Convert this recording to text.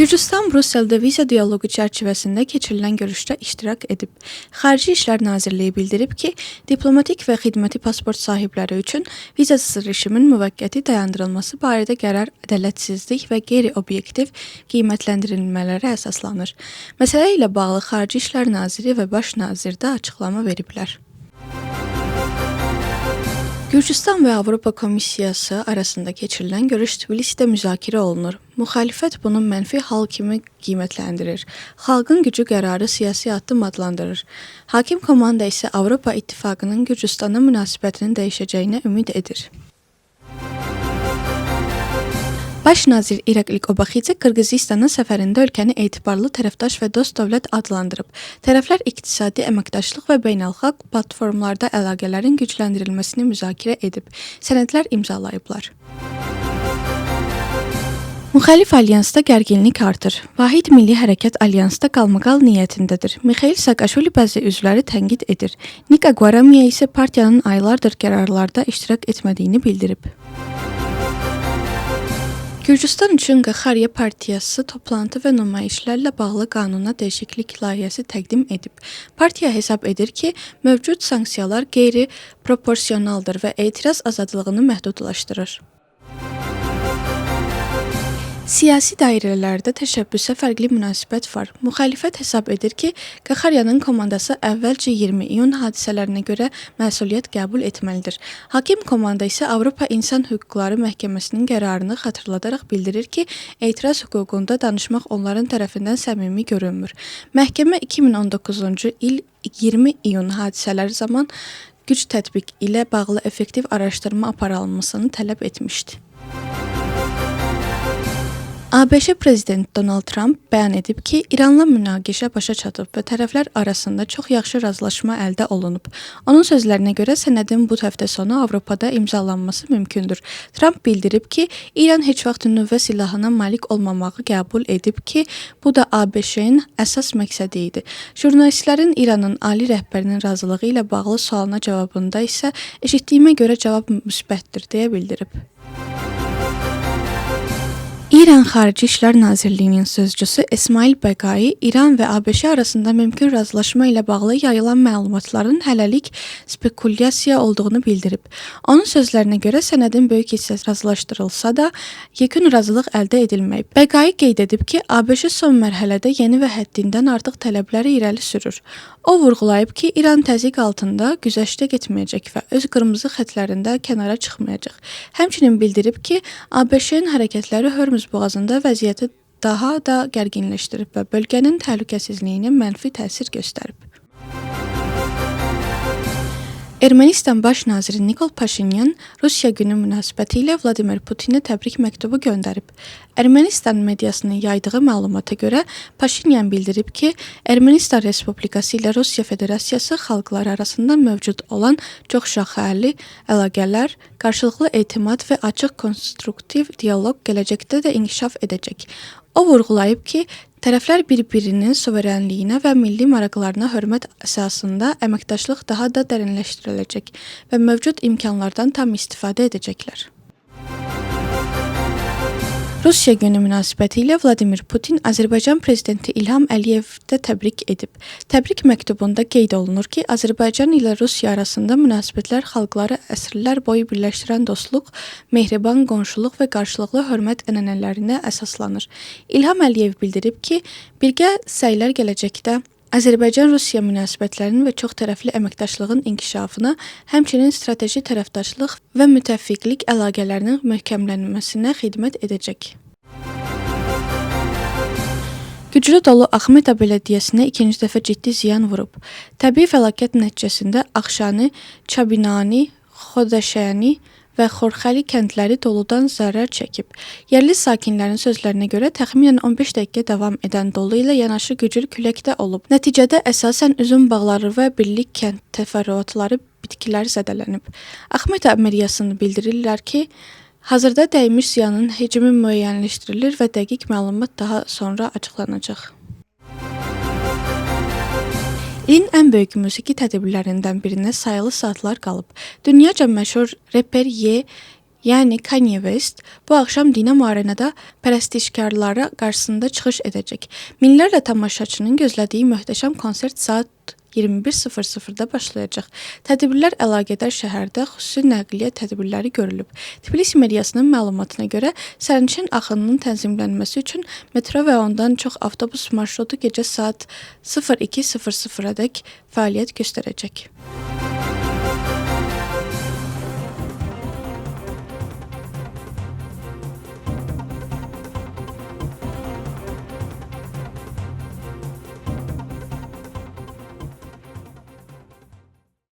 Gürcüstan Brüsseldə viza dialoqu çərçivəsində keçirilən görüşdə iştirak edib. Xarici İşlər Nazirliyi bildirib ki, diplomatik və xidməti pasport sahibləri üçün vizasız rejimin müvəqqəti dayandırılması barədə qərar ədalətsizlik və qeyri-obyektiv qiymətləndirilmələrə əsaslanır. Məsələ ilə bağlı Xarici İşlər Naziri və Baş nazir də açıqlama veriblər. Gürcüstan və Avropa Komissiyası arasında keçirilən görüş Tbilisidə müzakirə olunur. Müxalifət bunu mənfi hal kimi qiymətləndirir. Xalqın gücü qərarı siyasi addım adlandırır. Hakim komanda isə Avropa İttifaqının Gürcüstana münasibətinin dəyişəcəyinə ümid edir. Baş nazir İrakli Qobaxidze Qırğızıstanın səfərində ölkəni etibarlı tərəfdaş və dost dövlət adlandırıb. Tərəflər iqtisadi əməkdaşlıq və beynəlxalq platformlarda əlaqələrin gücləndirilməsini müzakirə edib. Sənədlər imzalayıblar. Müxalif alyansda gərginlik artır. Vahid Milli Hərəkat alyansda qalmaqal niyyətindədir. Mikhail Saakashvili bəzi üzvləri tənqid edir. Nika Guaramiya isə partiyanın aylardır qərarlarda iştirak etmədiyini bildirib. Gürcüstan üçün Qaxariya Partiyası toplantı və nümayişlərlə bağlı qanuna dəyişiklik layihəsi təqdim edib. Partiya hesab edir ki, mövcud sanksiyalar qeyri-proporsionaldır və etiraz azadlığını məhdudlaşdırır. Siyasi dairələrdə təşəbbüsə fərqli münasibət var. Müxalifət hesab edir ki, Qaxariyanın komandası əvvəlcə 20 iyun hadisələrinə görə məsuliyyət qəbul etməlidir. Hakim komanda isə Avropa İnsan Hüquqları Məhkəməsinin qərarını xatırladaraq bildirir ki, etiraz hüququnda danışmaq onların tərəfindən səmimi görünmür. Məhkəmə 2019-cu il 20 iyun hadisələri zaman güc tətbiq ilə bağlı effektiv araşdırma aparılmasını tələb etmişdi. ABŞ prezidenti Donald Trump bəyan edib ki, İranla münaqişə başa çatıb və tərəflər arasında çox yaxşı razılaşma əldə olunub. Onun sözlərinə görə sənədin bu həftə sonu Avropada imzalanması mümkündür. Trump bildirib ki, İran heç vaxt nüvə silahına malik olmamağı qəbul edib ki, bu da ABŞ-nin əsas məqsədi idi. Jurnalistlərin İranın ali rəhbərinin razılığı ilə bağlı sualına cavabında isə eşitdiyimə görə cavab müsbətdir deyə bildirib. İran Xarici İşlər Nazirliyinin sözcüsü İsmail Bəqai İran və ABŞ arasında mümkün razılaşma ilə bağlı yayılan məlumatların hələlik spekulyasiya olduğunu bildirib. Onun sözlərinə görə sənədin böyük hissəsi razılaşdırılsa da, yekun razılıq əldə edilməyib. Bəqai qeyd edib ki, ABŞ son mərhələdə yeni və həddindən artıq tələbləri irəli sürür. O vurğulayıb ki, İran təzyiq altında güzəştə getməyəcək və öz qırmızı xətlərində kənara çıxmayacaq. Həmçinin bildirib ki, ABŞ-nin hərəkətləri Hörmüz boğazında vəziyyəti daha da gərginləşdirib və bölgənin təhlükəsizliyinə mənfi təsir göstərib. Ermənistan Baş naziri Nikol Paşinyan Rusiya günü münasibətilə Vladimir Putinə təbrik məktubu göndərib. Ermənistan mediasının yaydığı məlumata görə Paşinyan bildirib ki, Ermənistan Respublikası ilə Rusiya Federasiyası xalqları arasında mövcud olan çoxşaxəli əlaqələr, qarşılıqlı etimad və açıq konstruktiv dialoq gələcəkdə də inkişaf edəcək. O vurğulayıb ki, tərəflər bir-birinin suverenliyinə və milli maraqlarına hörmət əsasında əməkdaşlıq daha da dərinləşdiriləcək və mövcud imkanlardan tam istifadə edəcəklər. Rusiya günü münasibətilə Vladimir Putin Azərbaycan prezidenti İlham Əliyevi təbrik edib. Təbrik məktubunda qeyd olunur ki, Azərbaycan ilə Rusiya arasında münasibətlər xalqları əsrlər boyu birləşdirən dostluq, mehriban qonşuluq və qarşılıqlı hörmət ənənələrinə əsaslanır. İlham Əliyev bildirib ki, birgə səylər gələcəkdə Azərbaycan-Rusiya münasibətlərinin və çoxtərəfli əməkdaşlığın inkişafına, həmçinin strateji tərəfdaşlıq və müttəfiqlik əlaqələrinin möhkəmlənməsinə xidmət edəcək. Güclü dolu Axmeta bələdiyyəsinə ikinci dəfə ciddi ziyan vurub. Təbii fəlakət nəticəsində Axşani, Çabinani, Xodaşəni və Xorxəli kəndləri doludan zərər çəkib. Yerli sakinlərin sözlərinə görə təxminən 15 dəqiqə davam edən dolu ilə yanaşı güclü külək də olub. Nəticədə əsasən üzüm bağları və birlik kənd təfərrüatları bitkilər zədələnib. Axmeta meriyasını bildirirlər ki, hazırda dəymiş ziyanın həcmi müəyyənləşdirilir və dəqiq məlumat daha sonra açıqlanacaq. İlin ən böyük musiqi tədbirlərindən birinə sayılı saatlar qalıb. Dünyaca məşhur reper yəni Kanye West, bu axşam Dinamo Arenada pərəstişkarlara qarşısında çıxış edəcək. Minlərlə tamaşaçının gözlədiyi möhtəşəm konsert saat 21:00-da başlayacaq. Tədbirlər əlaqədar şəhərdə xüsusi nəqliyyat tədbirləri görülüb. Tbilisi mediasının məlumatına görə sərnişin axınının tənzimlənməsi üçün metro və ondan çox avtobus marşrutu gecə saat 02:00-dək fəaliyyət göstərəcək.